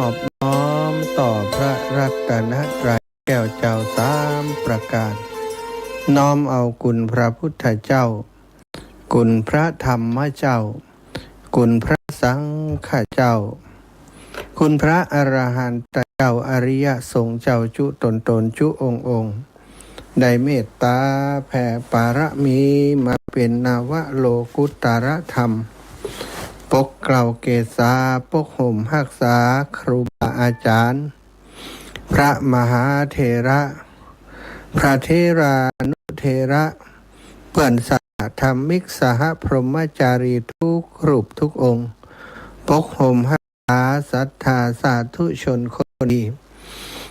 อบน้อมต่อพระรัตนตรัยแก้วเจ้าสามประการน้อมเอาคุณพระพุทธเจ้าคุณพระธรรมเจ้าคุณพระสังฆเจ้าคุณพระอรหันตเจ้าอริยสงฆ์เจ้าจุตนจุองค์ได้เมตตาแผ่ปารมีมาเป็นนวโลกุตรธรรมปกเกล่าเกศาปกห่มหักษาครูบาอาจารย์พระมหาเถระพระเทรานุเถระเพื่อนสาธรรมิกสหพรหมจารีทุกรูปทุกองค์ปกห่มหักษาศรัทธาสาธุชนคนดี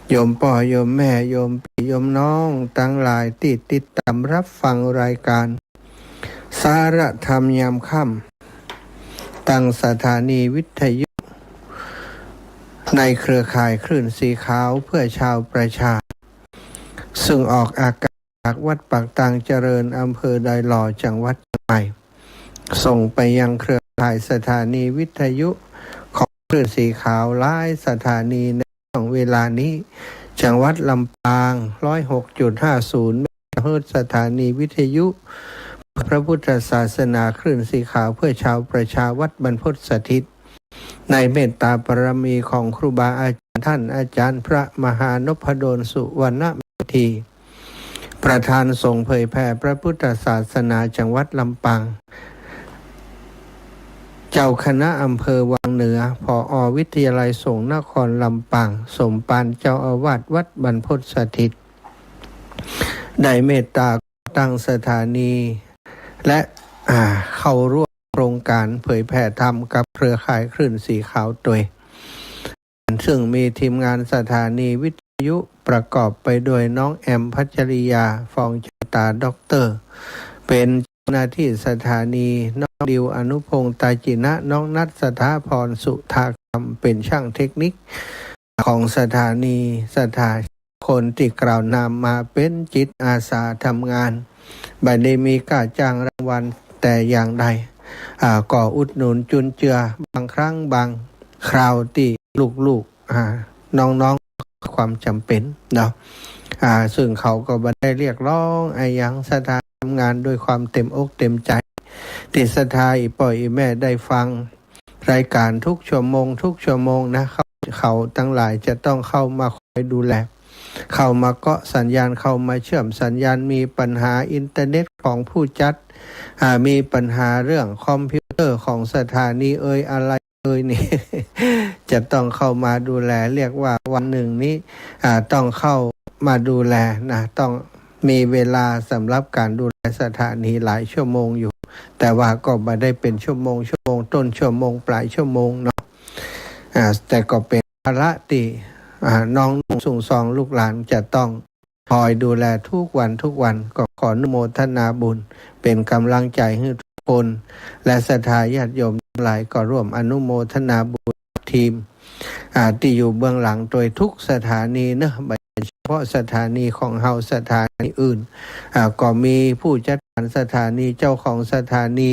โยมพ่อโยมแม่โยมพี่โยมน้องทั้งหลายที่ติดตามรับฟังรายการสารธรรมยามค่ำตั้งสถานีวิทยุในเครือข่ายคลื่นสีขาวเพื่อชาวประชาซึ่งออกอากาศจากวัดปากตังเจริญอำเภอดอยหล่อจังหวัดเชียงใหม่ส่งไปยังเครือข่ายสถานีวิทยุของคลื่นสีขาวหลายสถานีในช่วงเวลานี้จังหวัดลำปาง 106.50 เมกะเฮิรตซ์สถานีวิทยุพระพุทธศาสนาคลื่นสีขาวเพื่อชาวประชาวัดบรรพตสถิตในเมตตาบารมีของครูบาอาจารย์ท่านอาจารย์พระมหานพดลสุวรรณเมธีประธานส่งเผยแผ่พระพุทธศาสนาจังหวัดลำปางเจ้าคณะอำเภอวังเหนือผอ.วิทยาลัยสงฆ์นครลำปางสมปานเจ้าอาวาสวัดบรรพตสถิตได้เมตตาตั้งสถานีและเข้าร่วมโครงการเผยแผ่ธรรมกับเครือข่ายคลื่นสีขาวตัวซึ่งมีทีมงานสถานีวิทยุประกอบไปด้วยน้องแอมพัชริยาฟองชตาด็อกเตอร์เป็นเจ้าหน้าที่สถานีน้องดิวอนุพงษ์ตาจินะน้องนัทสถาพรสุธาคำเป็นช่างเทคนิคของสถานีคนที่กล่าวนามมาเป็นจิตอาสาทำงานบัดนี้มีค่าจ้างรางวัลแต่อย่างใดก่ออุดหนุนจุนเจือบางครั้งบางคราวที่ลูกๆน้องๆความจำเป็นเนาะซึ่งเขาก็บ่ได้เรียกร้องอย่างสถานทำงานด้วยความเต็มอกเต็มใจที่สถาอีป่อยอีแม่ได้ฟังรายการทุกชั่วโมงนะเขาทั้งหลายจะต้องเข้ามาคอยดูแลเข้ามาเกาะสัญญาณเข้ามาเชื่อมสัญญาณมีปัญหาอินเทอร์เน็ตของผู้จัดมีปัญหาเรื่องคอมพิวเตอร์ของสถานีอะไรนี่ จะต้องเข้ามาดูแลเรียกว่าวันหนึ่งนี้ต้องเข้ามาดูแลนะต้องมีเวลาสำหรับการดูแลสถานีหลายชั่วโมงอยู่แต่ว่าก็ไม่ได้เป็นชั่วโมงต้นชั่วโมงปลายชั่วโมงเนาะแต่ก็เป็นภาระที่น้องส่งซองลูกหลานจะต้องคอยดูแลทุกวันก็ขออนุโมทนาบุญเป็นกำลังใจให้ทุกคนและศรัทธาญาติโยมหลายก็ร่วมอนุโมทนาบุญทีมที่อยู่เบื้องหลังโดยทุกสถานีเนอะเฉพาะสถานีของเฮาสถานีอื่นก็มีผู้จัดการสถานีเจ้าของสถานี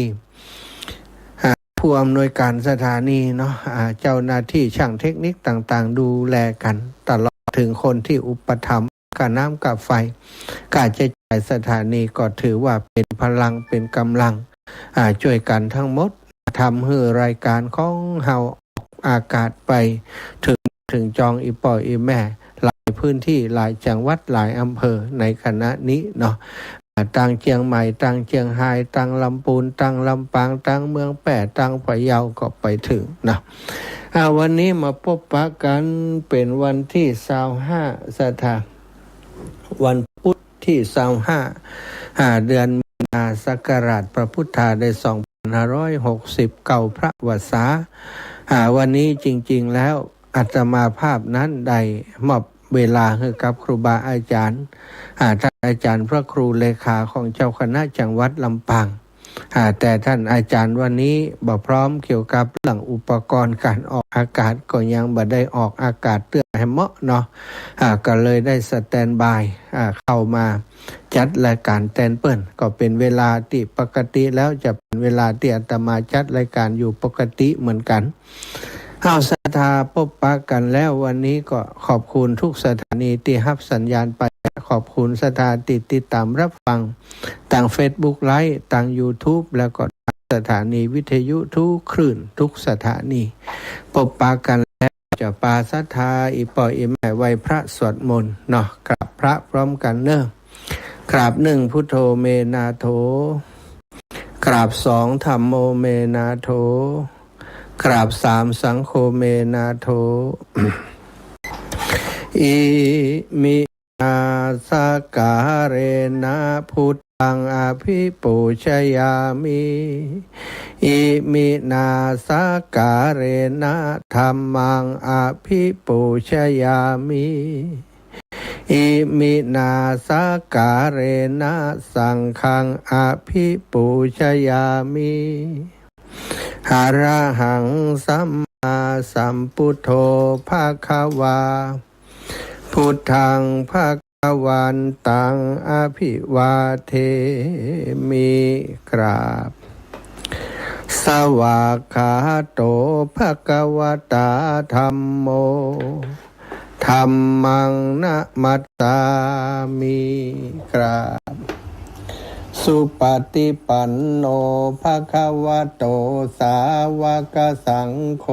ผู้อำนวยการสถานีเนาะเจ้าหน้าที่ช่างเทคนิคต่างๆดูแลกันตลอดถึงคนที่อุปถัมภ์กับน้ำกับไฟการใช้จ่ายสถานีก็ถือว่าเป็นพลังเป็นกำลังช่วยกันทั้งหมดทำให้รายการของเฮาออกอากาศไปถึงจองอีป่อยอีแม่หลายพื้นที่หลายจังหวัดหลายอำเภอในคณะนี้เนาะตั้งเชียงใหม่ตั้งเชียงรายตั้งลำพูนตั้งลำปางตั้งเมืองแปะตั้งพะเยาก็ไปถึงนะวันนี้มาพบปะกันเป็นวันที่25วันพุธที่25เดือนมีนาศักราชพระพุทธาได้2560พระวสาวันนี้จริงๆแล้วอาตมาภาพนั้นได้มอบเวลาให้กับครูบาอาจารย์ท่านอาจารย์พระครูเลขาของเจ้าคณะจังหวัดลำปางแต่ท่านอาจารย์วันนี้บ่พร้อมเกี่ยวกับเรื่องอุปกรณ์การออกอากาศก็ยังบ่ได้ออกอากาศเตือนให้เหมาะเนาะก็เลยได้สแตนบายเข้ามาจัดรายการแตนเปิ้ลก็เป็นเวลาที่ปกติแล้วจะเป็นเวลาที่อาตมาจัดรายการอยู่ปกติเหมือนกัน เอาศรัทธาพบปะกันแล้ววันนี้ก็ขอบคุณทุกสถานีที่รับสัญญาณไปขอบคุณสถานติดตามรับฟังต่าง Facebook ไลฟ์ต่าง YouTube แล้วก็สถานีวิทยุทุกคลื่นทุกสถานีพบปะกันแล้วจะปาศรัทธาอีปอยอีแม่ไหวพระสวดมนต์เนาะกราบพระพร้อมกันเนอะกราบหนึ่งพุทโธเมนาโถกราบสองธัมโมเมนาโถกราบสามสังโฆเมนาโถอิมินาสการเรนะพุทธังอภิปูชยามิอิมินาสการเรนะธัมมังอภิปูชยามิอิมินาสการเรนะสังฆังอภิปูชยามิหะระหังสัมมาสัมพุทโธภะคะวาพุทธังภะคะวันตังอภิวาเทมิกราบสวากขาโตภะคะวะตาธัมโมธัมมังนะมัสสามิกราบสุปฏิปันโนภะคะวะโตสาวกสังโฆ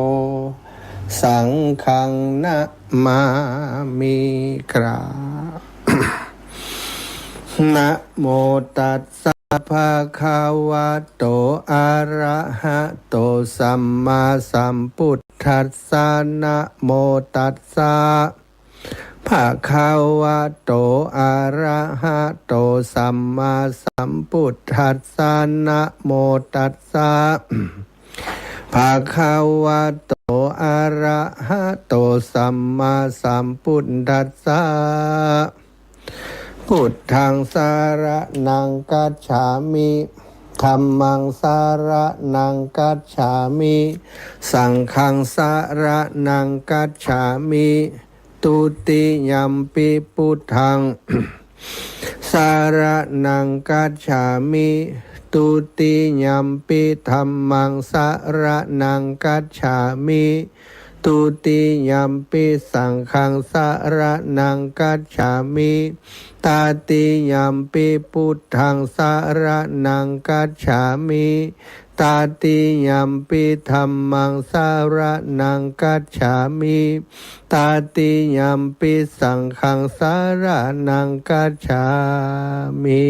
สังฆังนะมามิกราบ นะโมตัสสะภะคะวะโตอะระหะโตสัมมาสัมพุทธัสสะนะโมตัสสะภะคะวะโตอะระหะโตสัมมาสัมพุทธัสสะนะโมตัสสะภะคะวะโตอะระหะโตสัมมาสัมพุทธัสสะพุทธังสารนังกัจฉามิธัมมังสารนังกัจฉามิสังฆังสารนังกัจฉามิตุติยัมปิพุทธัง สารนังกัจฉามิตุติยัมปิธัมมังสารนังกัจฉามิตุติยัมปิสังฆังสารนังกัจฉามิตาติยัมปิพุทธังสารนังกัจฉามิตาติยัมปิธัมมังสารนังกัจฉามิตาติยัมปิสังฆังสารนังกัจฉามิ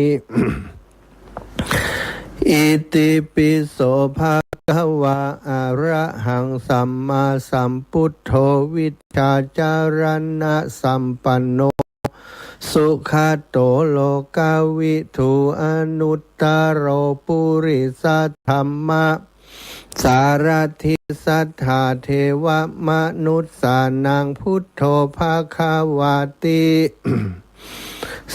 อิติปิโสภะคะวะอะระหังสัมมาสัมพุทโธวิชชาจารณะสัมปันโนสุขโตโลกาวิทูอนุตตโรปุริสัทธัมมะสารถิสัทธาเทวมนุษสานังพุทโธภาคาวาติ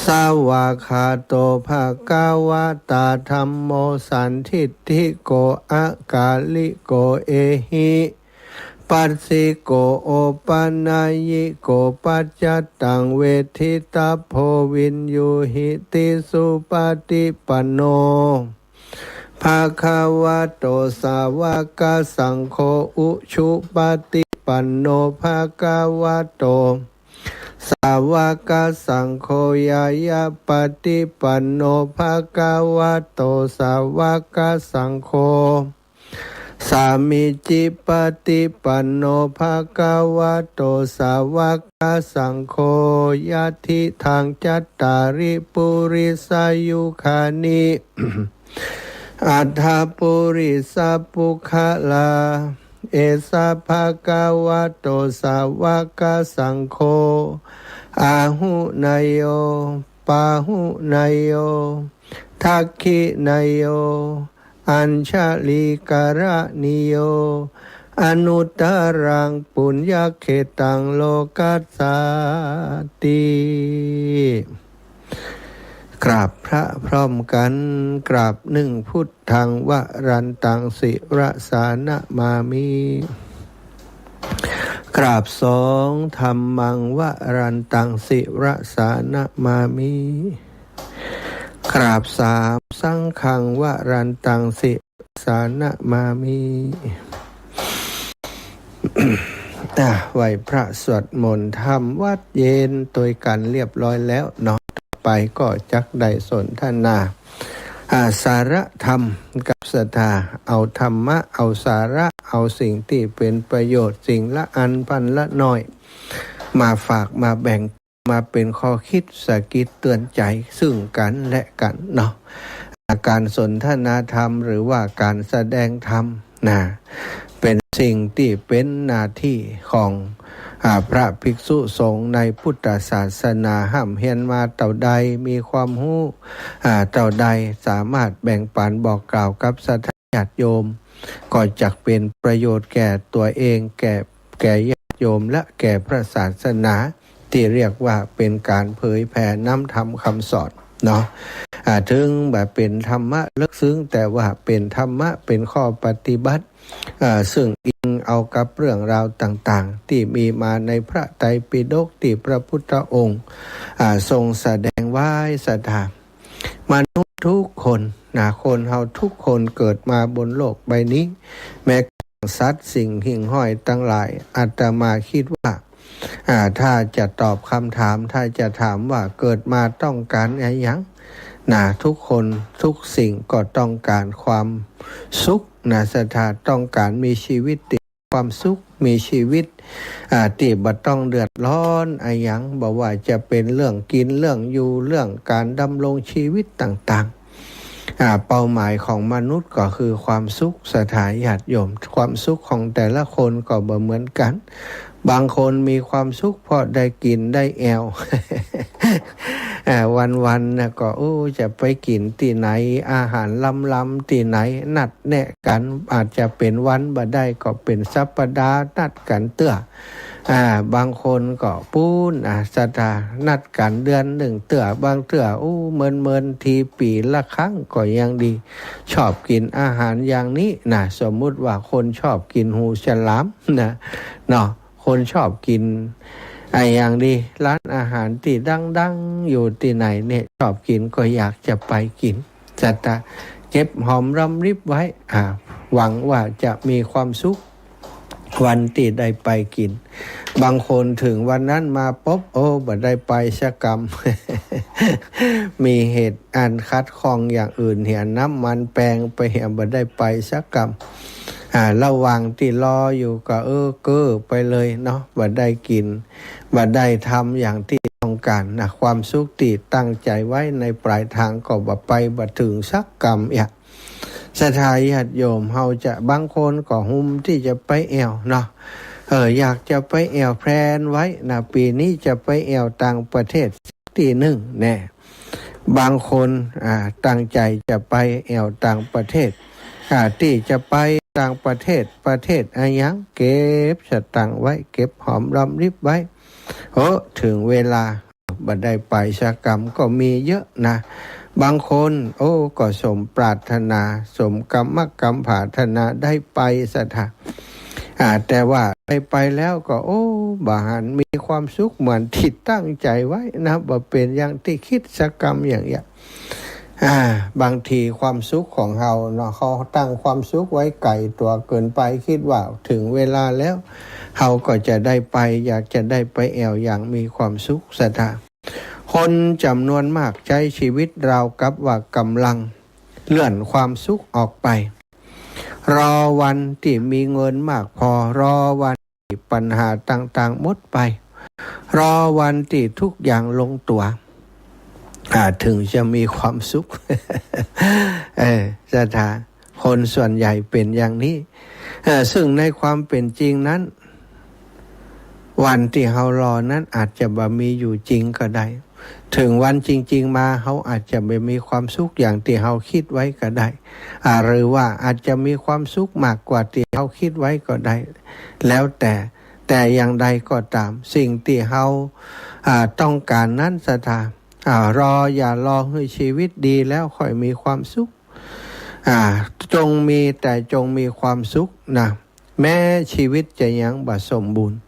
สาวาคาโตภาคาวาตาธัมโมสันทิฏฐิโกอากาลิโกเอหิปัสสิโกโอปันนายิโกปัจจตังเวทิตาโพวินยูหิติสุปฏิปันโนภาคาวะโตสาวกสังโฆอุชุปฏิปันโนภาคาวะโตสาวกสังโฆยายาปฏิปันโนภาคาวะโตสาวกสังโฆสามิจิปฏิปันโนภาคาวะโตสาวกสังโฆยะทิทางจัตตาริปุริสายุคานิ อัฏฐปุริสปุคลาเอสะภะคะวะโตสาวกสังโฆอาหุนายโยปาหุนายโยทักขินายโยอัญชลิกระนิโยอนุตตรังปุญญเขตังโลกัสสาติกราบพระพร้อมกันกราบหนึ่งพุทธังวรันตังสิรสานะมามิกราบสองธัมมังวรันตังสิรสานะมามิกราบสามสังฆังวรันตังสิรสานะมามิ ไหว้พระสวดมนต์ทำวัดเย็นโดยกันเรียบร้อยแล้วเนาะต่อไปก็จักได้สนทนาสาระธรรมกับศรัทธาเอาธรรมะเอาสาระเอาสิ่งที่เป็นประโยชน์สิ่งละอันพันละน้อยมาฝากมาแบ่งมาเป็นข้อคิดสะกิดเตือนใจซึ่งกันและกันเนาะการสนทนาธรรมหรือว่าการแสดงธรรมนะเป็นสิ่งที่เป็นหน้าที่ของพระภิกษุสงฆ์ในพุทธศาสนาห้ามเฮียนมาเต่าใดมีความรู้เต่าใดสามารถแบ่งปันบอกกล่าวกับสัทญาติโยมก็จะเป็นประโยชน์แก่ตัวเองแก่ญาติโยมและแก่พระศาสนาที่เรียกว่าเป็นการเผยแผ่น้ำธรรมคำสอนเนาะถึงแบบเป็นธรรมะลึกซึ้งแต่ว่าเป็นธรรมะเป็นข้อปฏิบัติซึ่งอิงเอากับเรื่องราวต่างๆที่มีมาในพระไตรปิฎกที่พระพุทธองค์ทรงแสดงไว้สถามนุษย์ทุกคนคนเฮาทุกคนเกิดมาบนโลกใบนี้แม้สัตว์สิ่งหิ่งห้อยตั้งหลายอาตมาคิดว่าถ้าจะตอบคำถามถ้าจะถามว่าเกิดมาต้องการอะไรยังทุกคนทุกสิ่งก็ต้องการความสุขศรัทธาต้องการมีชีวิตที่ความสุขมีชีวิตที่บ่ต้องเดือดร้อนอะไรยังบอกว่าจะเป็นเรื่องกินเรื่องอยู่เรื่องการดำรงชีวิตต่างๆเป้าหมายของมนุษย์ก็คือความสุขศรัทธาญาติโยมความสุขของแต่ละคนก็บ่เหมือนกันบางคนมีความสุขเพราะได้กินได้แอว วันๆก็จะไปกินที่ไหนอาหารล้ำๆที่ไหนนัดแนะกันอาจจะเป็นวันบ่ได้ก็เป็นสัปดาห์นัดกันเตื้อบางคนก็ปูนสัปดาห์นัดกันเดือนหนึ่งเตื้อบางเตื้อเมินทีปีละครั้งก็ยังดีชอบกินอาหารอย่างนี้สมมุติว่าคนชอบกินหูฉลามเนาะคนชอบกินอย่างดีร้านอาหารที่ดังๆอยู่ที่ไหนเนี่ยชอบกินก็อยากจะไปกินจะเก็บหอมรอมริบไว้หวังว่าจะมีความสุขวันที่ได้ไปกินบางคนถึงวันนั้นมาปุ๊บบ่ได้ไปสักกรรม มีเหตุอันคัดข้องอย่างอื่นเหี่ยน้ำมันแปลงไปเหี่ยบ่ได้ไปสักกรรมระหว่างที่รออยู่ก็เก้อไปเลยเนาะบ่ได้กินบ่ได้ทำอย่างที่ต้องการความสุขที่ตั้งใจไว้ในปลายทางก็บ่ไปบ่ถึงสักกรรมศรัทธาญาติโยมเฮาจะบางคนก็หุ่มที่จะไปแอวเนาะอยากจะไปแอวแพลนไว้ปีนี้จะไปแอวต่างประเทศที่หนึ่งแน่บางคนตั้งใจจะไปแอวต่างประเทศที่จะไปต่างประเทศอะไรยังเก็บสตังค์ไว้เก็บหอมรอมริบไว้ถึงเวลาบ่ได้ไปสักกรรมก็มีเยอะบางคนก็สมปรารถนาสมกรรมปรารถนาได้ไปสถานแต่ว่าไปแล้วก็บ่หันมีความสุขเหมือนที่ตั้งใจไว้บ่เป็นอย่างที่คิดสักกรรมอย่างเงี้ยบางทีความสุขของเราเนาะเขาตั้งความสุขไว้ไกลตัวเกินไปคิดว่าถึงเวลาแล้วเราก็จะได้ไปอยากจะได้ไปแอวอย่างมีความสุขศรัทธาคนจำนวนมากใช้ชีวิตราวกับว่ากำลังเลื่อนความสุขออกไปรอวันที่มีเงินมากพอรอวันที่ปัญหาต่างๆหมดไปรอวันที่ทุกอย่างลงตัวถึงจะมีความสุข ศรัทธาคนส่วนใหญ่เป็นอย่างนี้ซึ่งในความเป็นจริงนั้นวันที่เรารอนั้นอาจจะบ่มีอยู่จริงก็ได้ถึงวันจริงๆมาเขาอาจจะไม่มีความสุขอย่างที่เราคิดไว้ก็ได้หรือว่าอาจจะมีความสุขมากกว่าที่เราคิดไว้ก็ได้แล้วแต่อย่างใดก็ตามสิ่งที่เราต้องการนั้นศรัทธอย่ารอให้ชีวิตดีแล้วค่อยมีความสุขจงมีความสุขแม้ชีวิตจะยังบ่สมบูรณ์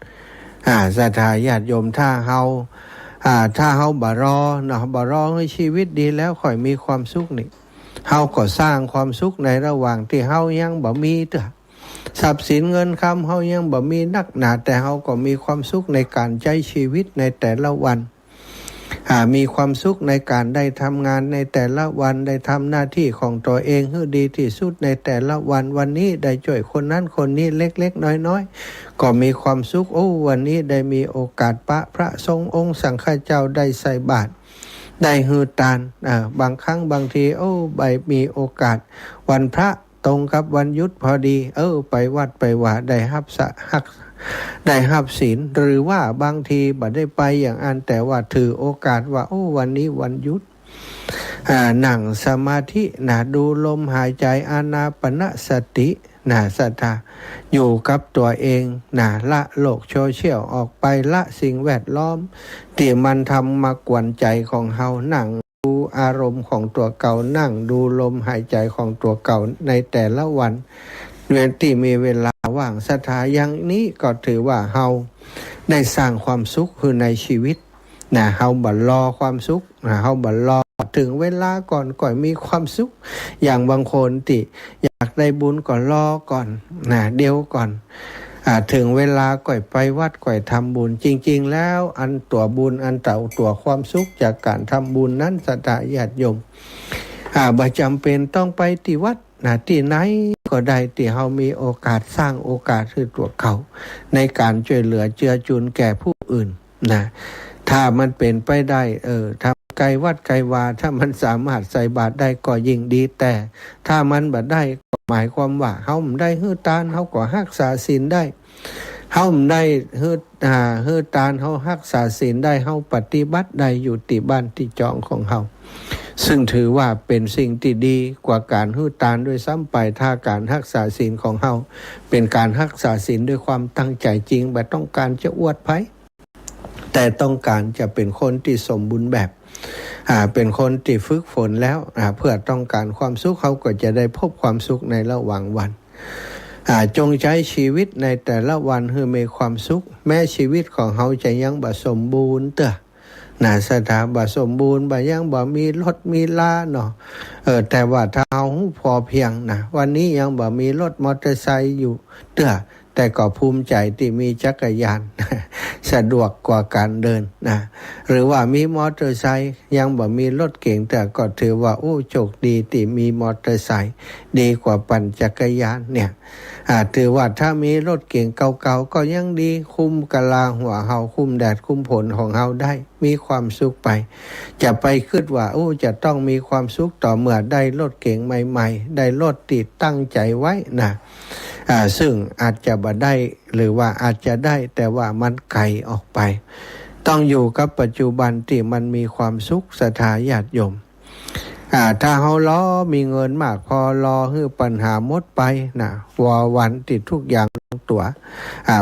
ศรัทธาญาติโยมถ้าเฮาบ่รอให้ชีวิตดีแล้วค่อยมีความสุขนี่เฮาก็สร้างความสุขในระหว่างที่เฮายังบ่มี ทรัพย์สินเงินคำเฮายังบ่มีนักหนาแต่เฮาก็มีความสุขในการใช้ชีวิตในแต่ละวันมีความสุขในการได้ทำงานในแต่ละวันได้ทำหน้าที่ของตัวเองให้ดีที่สุดในแต่ละวันวันนี้ได้ช่วยคนนั้นคนนี้เล็กๆน้อยๆก็มีความสุขวันนี้ได้มีโอกาสปะพระสงฆ์องค์สังฆเจ้าได้ใส่บาตรได้ฮือทานบางครั้งบางทีใบมีโอกาสวันพระตรงกับวันหยุดพอดีไปวัดไปว่าได้รับศีลหรือว่าบางทีบ่ได้ไปอย่างอันแต่ว่าถือโอกาสว่าวันนี้วันหยุดนั่งสมาธิดูลมหายใจอานาปานสติศรัทธาอยู่กับตัวเองละโลกโซเชียลออกไปละสิ่งแวดล้อมที่มันทำมากวนใจของเฮานั่งดูอารมณ์ของตัวเก่านั่งดูลมหายใจของตัวเก่าในแต่ละวันเว้นที่มีเวลาว่างศรัทธาอย่างนี้ก็ถือว่าเฮาได้สร้างความสุขคือในชีวิตเฮาบ่รอความสุขเฮาบ่รอถึงเวลาก่อนมีความสุขอย่างบางคนที่อยากได้บุญก็รอก่อนเดี๋ยวก่อนถึงเวลาก่อยไปวัดก่อยทำบุญจริงๆแล้วอันตัวบุญอันตัวความสุขจากการทำบุญนั้นศรัทธาญาติโยมบ่จำเป็นต้องไปที่วัดที่ไหนก็ได้ที่เฮามีโอกาสสร้างโอกาสให้ตัวเขาในการช่วยเหลือเจือจุนแก่ผู้อื่นถ้ามันเป็นไปได้ทำไกลวัดไกลวาถ้ามันสามารถใส่บาตรได้ก็ยิ่งดีแต่ถ้ามันบ่ได้ก็หมายความว่าเฮาไม่ได้ฮือทานเฮาก็รักษาศีลได้เฮาไม่ได้ฮือทานเฮารักษาศีลได้เฮาปฏิบัติได้อยู่ที่บ้านที่จองของเฮาซึ่งถือว่าเป็นสิ่งที่ดีกว่าการฮือทานด้วยซ้ำไปถ้าการรักษาศีลของเฮาเป็นการรักษาศีลด้วยความตั้งใจจริงแบบต้องการจะอวดไผแต่ต้องการจะเป็นคนที่สมบูรณ์แบบเป็นคนที่ฝึกฝนแล้วเพื่อต้องการความสุขเขาก็จะได้พบความสุขในระหว่างวันจงใช้ชีวิตในแต่ละวันให้มีความสุขแม้ชีวิตของเขาจะยังบ่สมบูรณ์สถาบ่สมบูรณ์บ่ยังบ่มีรถมีลาเนาะแต่ว่าถ้าเอาพอเพียงวันนี้ยังบ่มีรถมอเตอร์ไซค์อยู่แต่ก็ภูมิใจที่มีจักรยานสะดวกกว่าการเดินหรือว่ามีมอเตอร์ไซค์ยังบ่มีรถเก๋งแต่ก็ถือว่าโชคดีที่มีมอเตอร์ไซค์ดีกว่าปั่นจักรยานเนี่ยถือว่าถ้ามีรถเก๋งเก่าๆก็ยังดีคุ้มกะลาหัวเฮาคุ้มแดดคุ้มฝนของเฮาได้มีความสุขไปจะไปคิดว่าจะต้องมีความสุขต่อเมื่อได้รถเก๋งใหม่ๆได้รถติดตั้งใจไว้ซึ่งอาจจะบ่ได้หรือว่าอาจจะได้แต่ว่ามันไกลออกไปต้องอยู่กับปัจจุบันที่มันมีความสุขศรัทธาญาติโยมถ้าเฮารอมีเงินมากพอรอให้ปัญหาหมดไปวันติดทุกอย่างลงตัว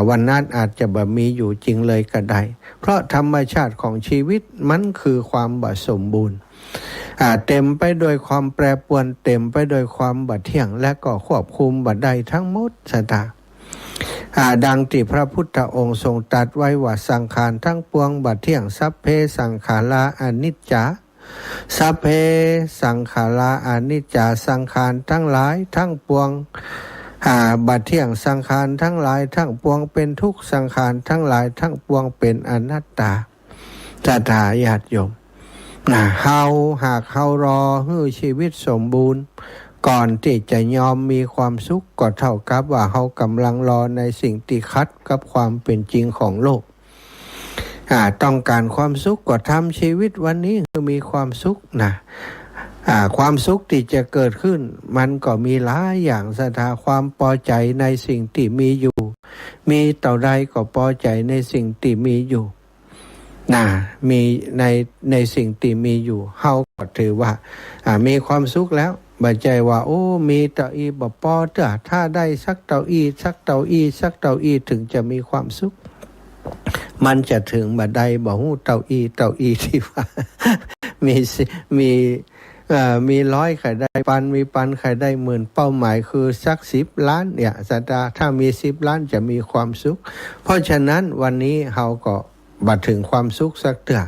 วันนั้นอาจจะบ่มีอยู่จริงเลยก็ได้เพราะธรรมชาติของชีวิตมันคือความบ่สมบูรณ์เต็มไปโดยความแปรปรวนเต็มไปโดยความบ่เที่ยงและก็ควบคุมบ่ได้ทั้งหมดศรัทธาดังที่พระพุทธองค์ทรงตรัสไว้ว่าสังขารทั้งปวงบ่เที่ยงสัพเพสังขาราอนิจจาสัพเพสังขาราอนิจจาสังขารทั้งหลายทั้งปวงบ่เที่ยงสังขารทั้งหลายทั้งปวงเป็นทุกข์สังขารทั้งหลายทั้งปวงเป็นอนัตตาศรัทธาญาติโยมหากเฮารอให้ชีวิตสมบูรณ์ก่อนที่จะยอมมีความสุขก็เท่ากับว่าเฮากำลังรอในสิ่งที่ขัดกับความเป็นจริงของโลกต้องการความสุขก็ทำชีวิตวันนี้ให้มีความสุขความสุขที่จะเกิดขึ้นมันก็มีหลายอย่างศรัทธาความพอใจในสิ่งที่มีอยู่มีเท่าใดก็พอใจในสิ่งที่มีอยู่มีในสิ่งที่มีอยู่เฮาก็ถือว่ามีความสุขแล้วบ่ใจว่ามีเต้าอี้บ่พอถ้าได้สักเต้าอี้ถึงจะมีความสุขมันจะถึงบ่ได้บ่ฮู้เต้าอี้ที่ว่ามี100ใครได้มีปันใครได้10,000เป้าหมายคือสัก10ล้านเนี่ยศรัทธาถ้ามี10ล้านจะมีความสุขเพราะฉะนั้นวันนี้เฮาก็บัดถึงความสุขสักเตื้อ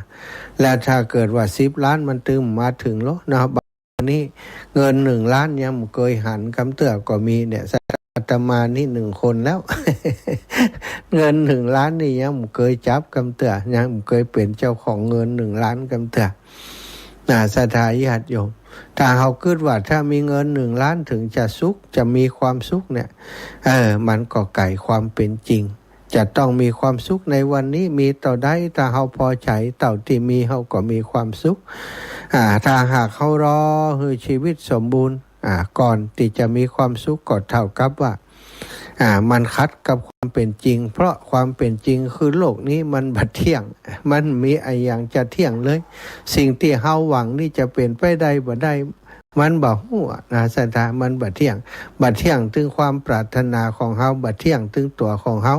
แล้วถ้าเกิดว่า10ล้านมันตึมมาถึงแล้วบัดนี้เงิน1ล้านยังบ่เคยหันกำเตื้อก็มีเนี่ยศรัท ตมานี่1 คนแล้ว เงิน1 ล้านนี่ยังไม่เคยจับกำเตือยังไม่เคยเป็นเจ้าของเงิน1 ล้านกำเตือศรัทธาญาติโยมถ้าเขาคิดว่าถ้ามีเงิน1 ล้านถึงจะสุขจะมีความสุขเนี่ยมันก็ไกลความเป็นจริงจะต้องมีความสุขในวันนี้มีต่อได้ถ้าเขาพอใจเต่าที่มีเขาก็มีความสุขถ้าหากเขารอให้ชีวิตสมบูรณ์ก่อนที่จะมีความสุขก็เท่ากับว่ามันขัดกับความเป็นจริงเพราะความเป็นจริงคือโลกนี้มันบัดเที่ยงมันมีอะไรอย่างจะเที่ยงเลยสิ่งที่เฮาหวังนี่จะเป็นไปได้บ่ได้มันบ่ฮู้ศรัทธามันบัดเที่ยงถึงความปรารถนาของเฮาบัดเที่ยงถึงตัวของเฮา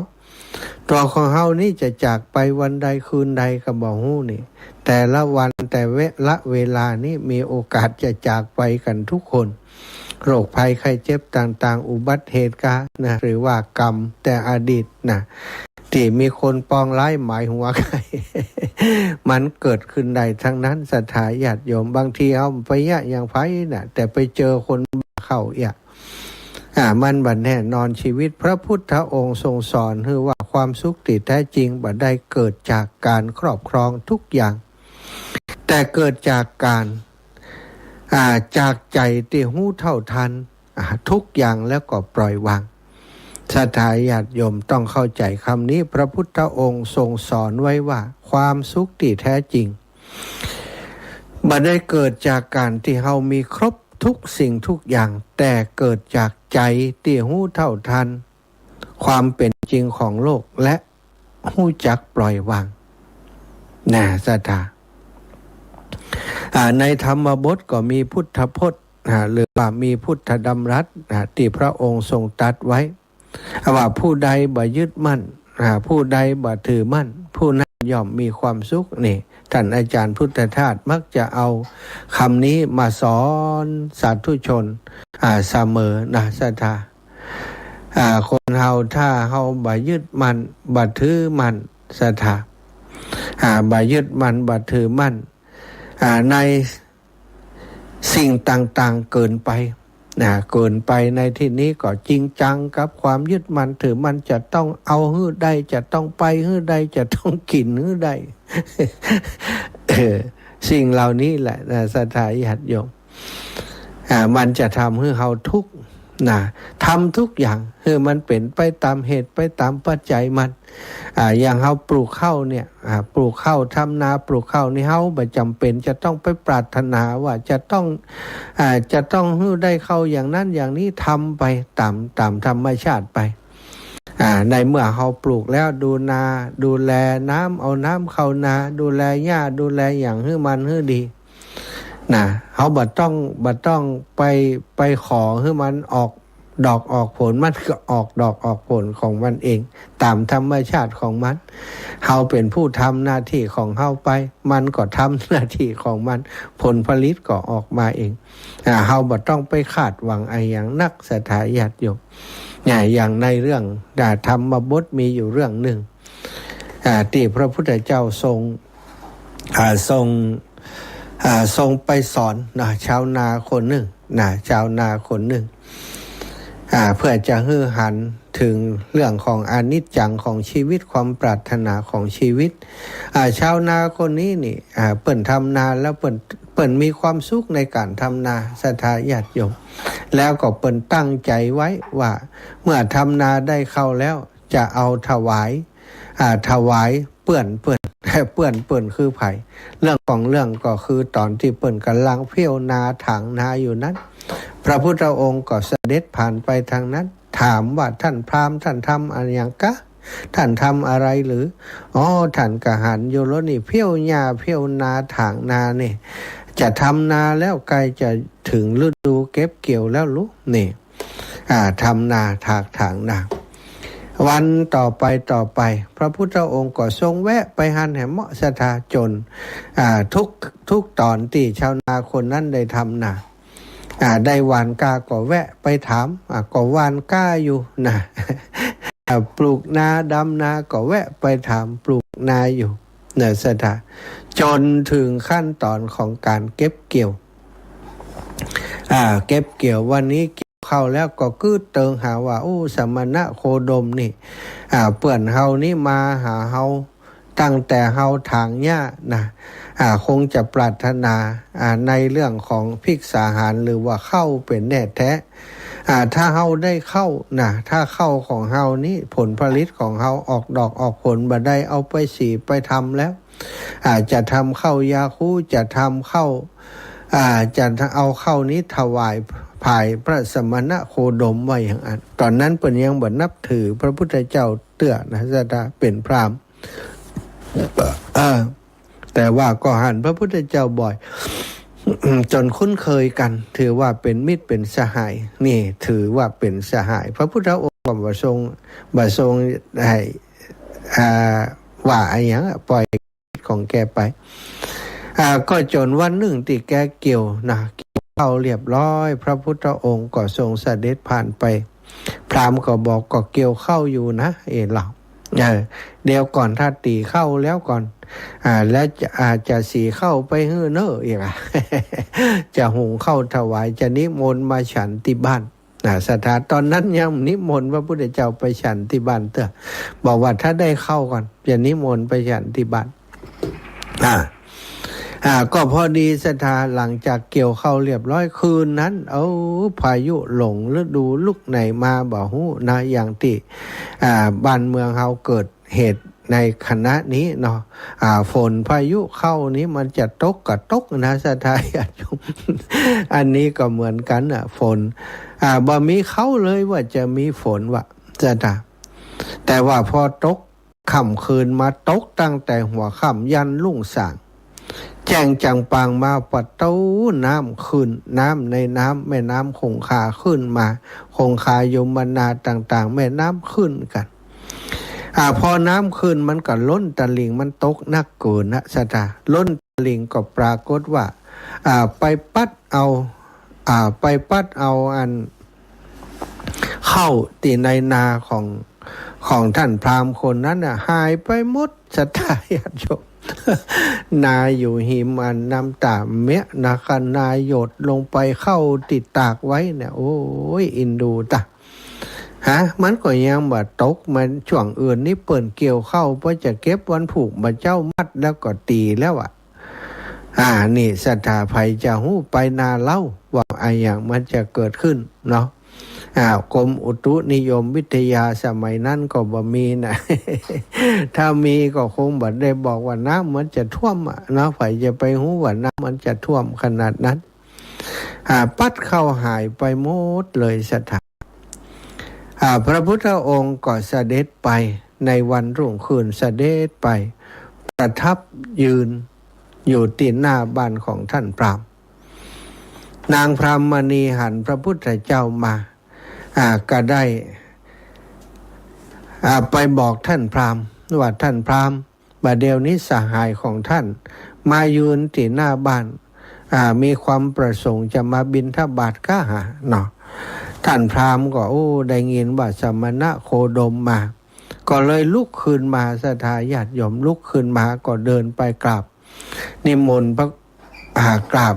นี่จะจากไปวันใดคืนใดก็บ่ฮู้นี่แต่ละวันแต่เวลานี้มีโอกาสจะจากไปกันทุกคนโรคภัยไข้เจ็บต่างๆอุบัติเหตุการณ์หรือว่ากรรมแต่อดีตที่มีคนปองร้ายหมายหัวใคร มันเกิดขึ้นได้ทั้งนั้นศรัทธาญาติโยมบางทีเอาไปอย่างไผแต่ไปเจอคนเข้ามันบัดแน่นอนชีวิตพระพุทธองค์ทรงสอนคือว่าความสุขที่แท้จริงบัดได้เกิดจากการครอบครองทุกอย่างแต่เกิดจากการจากใจที่หู้เท่าทันทุกอย่างแล้วก็ปล่อยวางศรัทธาญาติโยมต้องเข้าใจคำนี้พระพุทธองค์ทรงสอนไว้ว่าความสุขที่แท้จริงบัดได้เกิดจากการที่เฮามีครบทุกสิ่งทุกอย่างแต่เกิดจากใจที่หู้เท่าทันความเป็นจริงของโลกและหู้จักปล่อยวางศรัทธาในธรรมบทก็มีพุทธพจน์หรือว่ามีพุทธดำรัสที่พระองค์ทรงตรัสไว้ว่าผู้ใดบ่ยึดมั่นผู้ใดบ่ถือมั่นผู้นั้นย่อมมีความสุขนี่ท่านอาจารย์พุทธทาสมักจะเอาคำนี้มาสอนสาธุชนเสมอศรัทธาคนเฮาถ้าเฮาบ่ยึดมั่นบ่ถือมั่นศรัทธาบ่ยึดมั่นบ่ถือมั่นในสิ่งต่างๆเกินไปเกินไปในที่นี้ก็จริงจังกับความยึดมั่นถือมั่นจะต้องเอาฮื้อได้จะต้องไปฮื้อได้จะต้องกินฮื้อได้ สิ่งเหล่านี้แหละศรัทธาญาติโยมมันจะทำให้เราทุกข์ทำทุกอย่างคือมันเป็นไปตามเหตุไปตามปัจจัยมันอย่างเราปลูกข้าวเนี่ยปลูกข้าวทำนาปลูกข้าวนี่เราไม่จำเป็นจะต้องไปปรารถนาว่าจะต้องให้ได้ข้าวอย่างนั้นอย่างนี้ทำไปตามธรรมชาติไปในเมื่อเราปลูกแล้วดูนาดูแลน้ำเอาน้ำเข้านาดูแลหญ้าดูแลอย่างให้มันให้ดีเขาบ่ต้องไปขอให้มันออกดอกออกผลมันก็ออกดอกออกผลของมันเองตามธรรมชาติของมันเขาเป็นผู้ทำหน้าที่ของเขาไปมันก็ทำหน้าที่ของมันผลผลิตก็ออกมาเองเขาบ่ต้องไปคาดหวังอะไรอย่างนักศรัทธาญาติโยมอย่างในเรื่องธรรมบทมีอยู่เรื่องหนึ่งที่พระพุทธเจ้าทรงไปสอนชาวนาคนหนึ่งเพื่อจะให้หันถึงเรื่องของอนิจจังของชีวิตความปรารถนาของชีวิตชาวนาคนนี้นี่เปิ่นทำนาแล้วเปิ่นมีความสุขในการทำนาศรัทธาญาติโยมแล้วก็เปิ่นตั้งใจไว้ว่าเมื่อทำนาได้เข้าแล้วจะเอาถวายเปื่อนคือไผ่เรื่องของเรื่องก็คือตอนที่เปิ่นกำลังเพี้ยวนาถางนาอยู่นั้นพระพุทธองค์ก็เสด็จผ่านไปทางนั้นถามว่าท่านพราหมณ์ท่านทำอะไรอย่างกะท่านทำอะไรหรือท่านกหันโยโลนี่เพี้ยวหญ้าเพี้ยวนาถางนานี่จะทำนาแล้วใกล้จะถึงฤดูเก็บเกี่ยวแล้วลูกนี่ทำนาถางนาวันต่อไปพระพุทธองค์ก็ทรงแวะไปหันแห่เหมาะสถาจนทุกตอนที่ชาวนาคนนั้นได้ทำนาได้หว่านกาก็แวะไปถามก็หว่านกาอยู่ปลูกนาดำนาก็แวะไปถามปลูกนาอยู่สถาจนถึงขั้นตอนของการเก็บเกี่ยววันนี้เกี่ยวข้าว เข้าแล้วก็กืดเติงหาว่าโอ้สมณะโคดมนี่เปื่อนเฮานี่มาหาเฮาตั้งแต่เฮาถางหญ้านะคงจะปรารถนาในเรื่องของภิกษาหารหรือว่าเข้าเป็นแน่แท้ถ้าเฮาได้เข้านะถ้าเข้าของเฮานี่ผลผลิตของเฮาออกดอกออกผลบ่ได้เอาไปสีไปทำแล้วจะทำเข้ายาคูจะทำเข้าจะเอาเข้านี้ถวายภายพระสมณะโคดมไว้อย่างนั้นตอนนั้นเพิ่นยังบ่นับถือพระพุทธเจ้าเตื้อนะสดาเป็นพราหมณ์แต่ว่าก็หันพระพุทธเจ้าบ่อยจนคุ้นเคยกันถือว่าเป็นมิตรเป็นสหายนี่ถือว่าเป็นสหายพระพุทธองค์ก็บ่ทรงให้ว่าอะไรอย่างปล่อยของแกไปก็จนวันหนึ่งที่แกเกี่ยวนะเข้าเรียบร้อยพระพุทธองค์ก็ทรงเสด็จผ่านไปพราหมณ์ก็บอกก็เกี่ยวเข้าอยู่นะเราเดี๋ยวก่อนถ้าตีเข้าแล้วก่อนแล้วจะสีเข้าไปเฮ้อเนออีกจะหุงเข้าถวายจะนิมนต์มาฉันที่บ้านสถานตอนนั้นยังนิมนต์พระพุทธเจ้าไปฉันที่บ้านเถอะบอกว่าถ้าได้เข้าก่อนจะนิมนต์ไปฉันที่บ้านก็พอดีสถานหลังจากเกี่ยวเข้าเรียบร้อยคืนนั้นพายุหลงฤดูลุกไหนมาบ่ฮู้นะอย่างที่บ้านเมืองเฮาเกิดเหตุในคณะนี้เนาะฝนพายุเข้านี้มันจะตกก็ตกนะสถานอันนี้ก็เหมือนกันฝนบ่มีเข้าเลยว่าจะมีฝนว่าสถานแต่ว่าพอตกค่ำคืนมาตกตั้งแต่หัวค่ำยันรุ่งสางแจ้งจังปางมาปัดเต้าน้ำขึ้นน้ำในน้ำแม่น้ำคงคาขึ้นมาคงคายมนาต่างๆแม่น้ำขึ้นกันพอน้ำขึ้นมันก็ล้นตะลิ่งมันตกนักเกินนะสตาล้นตะลิ่งก็ปรากฏว่าไปปัดเอาอันเข้าตีในนาของท่านพราหมณ์คนนั้นหายไปหมดสตาญาติโยมนาอยู่หิมอันน้ำตาเมะนะคะนาหยดลงไปเข้าติดตากไว้เนี่ยโอ้ยอินดูตะมันก็ยังบ่ตกมันช่วงอื่นนี่เปิ่นเกี่ยวเข้าเพราะจะเก็บวันผูกมาเจ้ามัดแล้วก็ตีแล้วนี่ศรัทธาภัยจะหู้ไปนาเล่าว่าไอ้อย่างมันจะเกิดขึ้นเนาะกรมอุตุนิยมวิทยาสมัยนั้นก็บ่มีนะถ้ามีก็คงบ่ได้บอกว่าน้ำมันจะท่วมเนาะไผจะไปหู้ว่าน้ำมันจะท่วมขนาดนั้นปัดเข้าหายไปหมดเลยศรัทธาพระพุทธองค์ก็เสด็จไปในวันรุ่งขึ้นเสด็จไปประทับยืนอยู่ที่หน้าบ้านของท่านพราหมณ์นางพรามณีหันพระพุทธเจ้ามาก็ได้ไปบอกท่านพราหมณ์ว่าท่านพราหมณ์บัดเดี๋ยวนี้สหายของท่านมายืนที่หน้าบ้านมีความประสงค์จะมาบิณฑบาตข้าหาเนาะท่านพราหมณ์ก็ได้ยินว่าสมณะโคดมมาก็เลยลุกขึ้นมาศรัทธาญาติโยมลุกขึ้นมาก็เดินไปกราบนิมนต์กราบ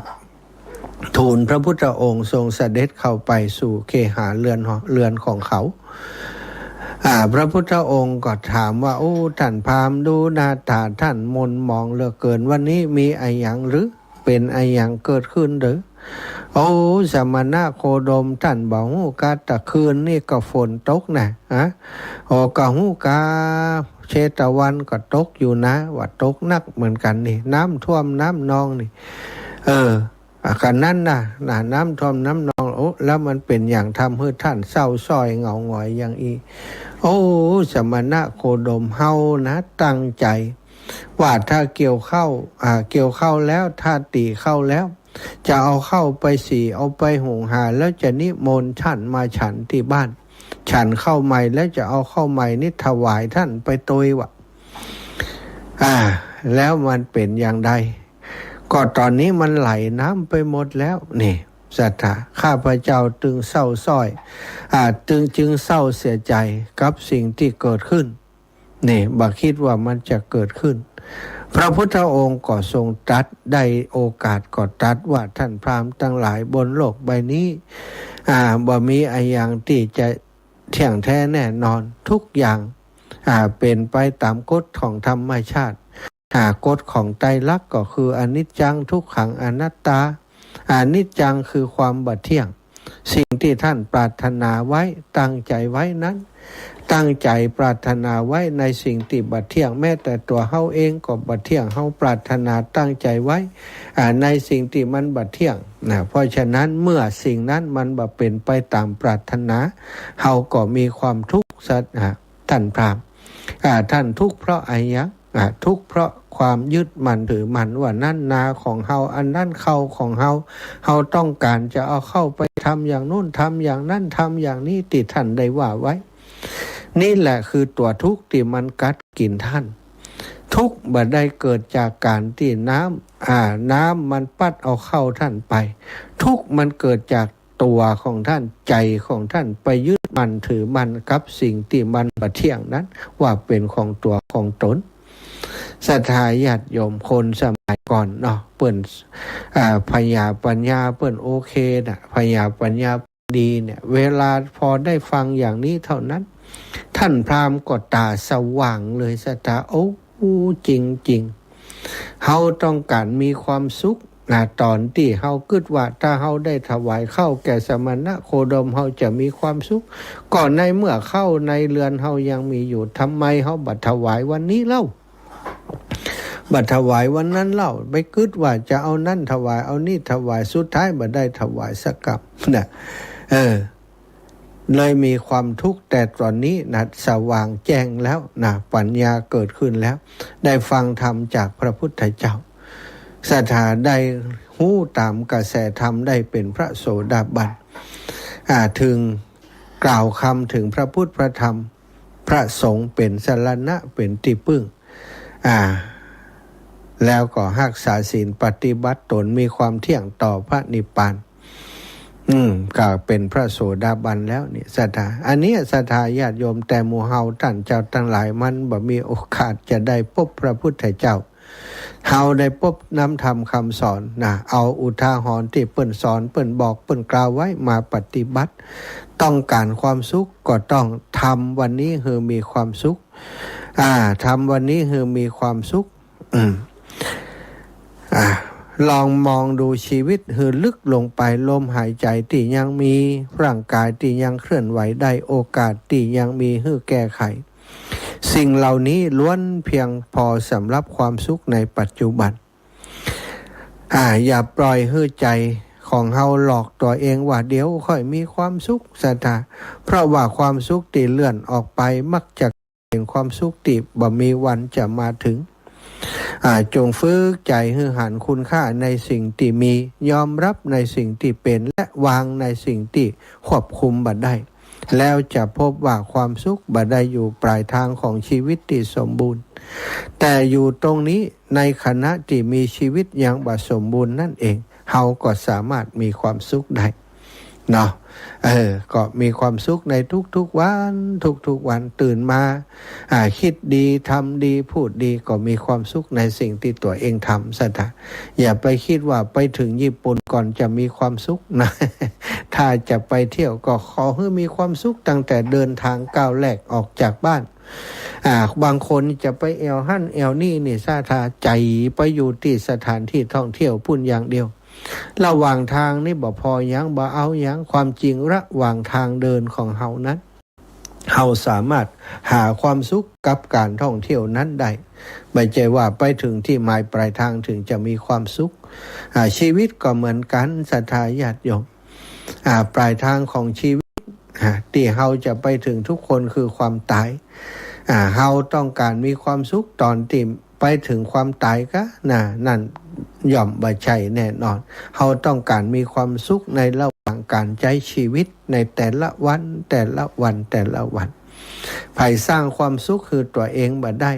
ทูลพระพุทธองค์ทรงเสด็จเข้าไปสู่เคหาเรือนของเขาพระพุทธองค์ก็ถามว่าท่านพราหมณ์ดูหน้าตาท่านมนมองเหลือเกินวันนี้มีอะไรอย่างหรือเป็นอะไรอย่างเกิดขึ้นหรือสมณะโคดมท่านบอกฮู้กาตะคืนนี่ก็ฝนตกนะกะฮู้กาเชตวันก็ตกอยู่นะว่าตกนักเหมือนกันนี่น้ำท่วมน้ำนองนี่กันนั้นนะน้ำท่วมน้ำนองแล้วมันเป็นอย่างทำให้ท่านเศร้าส้อยเหงาหงอยอย่างอีสมณะโคดมเฮานะตั้งใจว่าถ้าเกี่ยวเข้าแล้วถ้าตีเข้าแล้วจะเอาเข้าไปสีเอาไปหุงหาแล้วจะนิมนต์ท่านมาฉันที่บ้านฉันเข้าใหม่แล้วจะเอาเข้าใหม่นี่ถวายท่านไปตุยวะแล้วมันเป็นอย่างใดก็ตอนนี้มันไหลน้ำไปหมดแล้วนี่ศรัทธาข้าพเจ้าจึงเศร้าส้อยจึงเศร้าเสียใจกับสิ่งที่เกิดขึ้นนี่บ่คิดว่ามันจะเกิดขึ้นพระพุทธองค์ก็ทรงตรัสได้โอกาสก็ตรัสว่าท่านพราหมณ์ทั้งหลายบนโลกใบนี้ บ่มีอะไรอย่างที่จะเที่ยงแท้แน่นอนทุกอย่างเป็นไปตามกฎของธรรมชาติกฎของไตรลักษณ์ก็คืออนิจจังทุกขังอนัตตาอนิจจังคือความบ่เที่ยงสิ่งที่ท่านปรารถนาไว้ตั้งใจไว้นั้นตั้งใจปรารถนาไว้ในสิ่งที่บ่เที่ยงแม้แต่ตัวเฮาเองก็บ่เที่ยงเฮาปรารถนาตั้งใจไว้ในสิ่งที่มันบ่เที่ยงเพราะฉะนั้นเมื่อสิ่งนั้นมันบ่เป็นไปตามปรารถนาเฮาก็มีความทุกข์ท่านพราหมณ์ท่านทุกข์เพราะอะไรทุกข์เพราะความยึดมั่นถือมั่นว่านั่นนาของเฮาอันนั้นเข้าของเฮาต้องการจะเอาเข้าไปทำอย่างนู้นทำอย่างนั้นทำอย่างนี้ที่ท่านได้ว่าไว้นี่แหละคือตัวทุกข์ที่มันกัดกินท่านทุกข์บ่ได้เกิดจากการที่น้ำมันปัดเอาเข้าท่านไปทุกข์มันเกิดจากตัวของท่านใจของท่านไปยึดมั่นถือมั่นกับสิ่งที่มันบ่เที่ยงนั้นว่าเป็นของตัวของตนศรัทธาญาติโยมคนสมัยก่อนเนาะเปิ้นพญาปัญญาเปิ้นโอเคนะพญาปัญญาดีเนี่ยเวลาพอได้ฟังอย่างนี้เท่านั้นท่านพราหมณ์ก็ตาสว่างเลยศรัทธาโอ้จริงเฮาต้องการมีความสุขตอนที่เฮาคิดว่าถ้าเฮาได้ถวายเข้าแก่สมณะโคดมเฮาจะมีความสุขก่อนในเมื่อเข้าในเรือนเฮายังมีอยู่ทำไมเฮาบัดถวายวันนี้เล่าบัดถวายวันนั้นเล่าไปคิดว่าจะเอานั่นถวายเอานี่ถวายสุดท้ายบ่ได้ถวายสักกับเลยมีความทุกข์แต่ตอนนี้สว่างแจ้งแล้วปัญญาเกิดขึ้นแล้วได้ฟังธรรมจากพระพุทธเจ้าศรัทธาได้หู้ตามกระแสธรรมได้เป็นพระโสดาบันถึงกล่าวคำถึงพระพุทธพระธรรมพระสงฆ์เป็นสรณะเป็นที่พึ่งแล้วก็รักษาศีลปฏิบัติตนมีความเที่ยงต่อพระนิพพานก็เป็นพระโสดาบันแล้วนี่ศรัทธาอันนี้ศรัทธาญาติโยมแต่หมู่เฮาท่านเจ้าทั้งหลายมันบ่มีโอกาสจะได้พบพระพุทธเจ้าเฮาได้พบน้ำธรรมคำสอนเอาอุทาหรณ์ที่เปิ้นสอนเปิ้นบอกเปิ้นกล่าวไว้มาปฏิบัติต้องการความสุขก็ต้องทำวันนี้คือมีความสุขทำวันนี้คือมีความสุขลองมองดูชีวิตคือลึกลงไปลมหายใจที่ยังมีร่างกายที่ยังเคลื่อนไหวได้โอกาสที่ยังมีให้แก้ไขสิ่งเหล่านี้ล้วนเพียงพอสำหรับความสุขในปัจจุบันอย่าปล่อยให้ใจของเฮาหลอกตัวเองว่าเดี๋ยวค่อยมีความสุขศรัทธาเพราะว่าความสุขที่เลื่อนออกไปมักจะเป็นความสุขที่บ่มีวันจะมาถึงจงฝึกใจให้หันคุณค่าในสิ่งที่มียอมรับในสิ่งที่เป็นและวางในสิ่งที่ควบคุมบ่ได้แล้วจะพบว่าความสุขบ่ได้อยู่ปลายทางของชีวิตที่สมบูรณ์แต่อยู่ตรงนี้ในขณะที่มีชีวิตยังบ่สมบูรณ์นั่นเองเฮาก็สามารถมีความสุขได้เนาะก็มีความสุขในทุกๆวันตื่นมาคิดดีทำดีพูดดีก็มีความสุขในสิ่งที่ตัวเองทำซะนะอย่าไปคิดว่าไปถึงญี่ปุ่นก่อนจะมีความสุขนะ ถ้าจะไปเที่ยวก็ขอให้มีความสุขตั้งแต่เดินทางก้าวแรกออกจากบ้านบางคนจะไปแอวหั่นแอวนี่ซะท่าใจไปอยู่ที่สถานที่ท่องเที่ยวพุ่นอย่างเดียวระหว่างทางนี่บ่พอยังบ่เอายังความจริงระหว่างทางเดินของเฮานั้นเฮาสามารถหาความสุขกับการท่องเที่ยวนั้นได้ไม่ใช่ว่าไปถึงที่หมายปลายทางถึงจะมีความสุขชีวิตก็เหมือนกันศรัทธาญาติโยมปลายทางของชีวิตที่เฮาจะไปถึงทุกคนคือความตายเฮาต้องการมีความสุขตอนที่ไปถึงความตายก็นั่นย่อมบ่ใช่แน่นอนเฮาต้องการมีความสุขในระหว่างการใช้ชีวิตในแต่ละวันไผสร้างความสุขคือตัวเองบ่ได้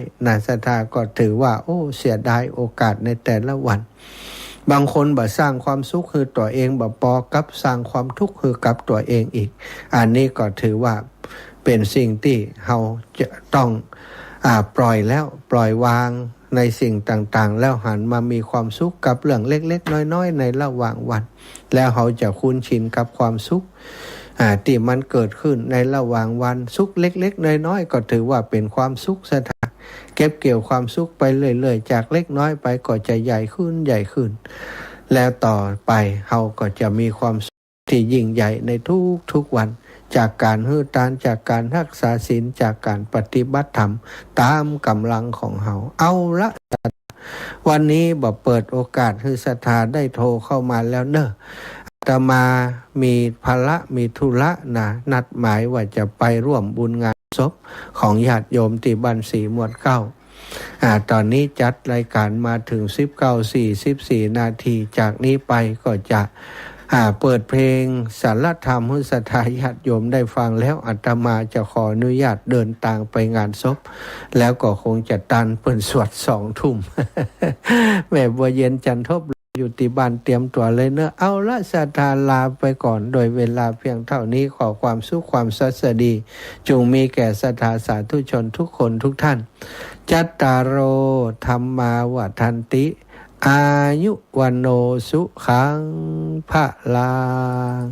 ศรัทธาก็ถือว่าเสียดายโอกาสในแต่ละวันบางคนบ่สร้างความสุขคือตัวเองบ่พอกับสร้างความทุกข์คือกับตัวเองอีกอันนี้ก็ถือว่าเป็นสิ่งที่เฮาจะต้องปล่อยแล้วปล่อยวาง ในสิ่งต่างๆแล้วหันมามีความสุขกับเรื่องเล็กๆน้อยๆในระหว่างวันแล้วเขาจะคุ้นชินกับความสุขที่มันเกิดขึ้นในระหว่างวันสุขเล็กๆน้อยๆก็ถือว่าเป็นความสุขสถานเก็บเกี่ยวความสุขไปเรื่อยๆจากเล็กน้อยไปก็จะใหญ่ขึ้นใหญ่ขึ้นแล้วต่อไปเขาก็จะมีความสุขที่ยิ่งใหญ่ในทุกวันจากการฮือตานจากการรักษาศีลจากการปฏิบัติธรรมตามกำลังของเขาเอาละวันนี้บอกเปิดโอกาสให้ศรัทธาได้โทรเข้ามาแล้วเนอะอาตมามีภาระมีธุระนะนัดหมายว่าจะไปร่วมบุญงานศพของญาติโยมที่บ้านสีหมวดเก้าตอนนี้จัดรายการมาถึง19:44 นาทีจากนี้ไปก็จะเปิดเพลงสารธรรมให้ศรัทธาญาติโยมได้ฟังแล้วอาตมาจะขออนุญาตเดินทางไปงานศพแล้วก็คงจะตันเปิดสวด2 ทุ่ม แม่บัวเย็นจันทบอยู่ที่บ้านเตรียมตัวเลยเนอะเอาละศรัทธาลาไปก่อนโดยเวลาเพียงเท่านี้ขอความสุขความสัสดีจงมีแก่ศรัทธาสาธุชนทุกคนทุกท่านจัตตารโอธัมมาวัฏันติอายุวันโนสุขังพะลัง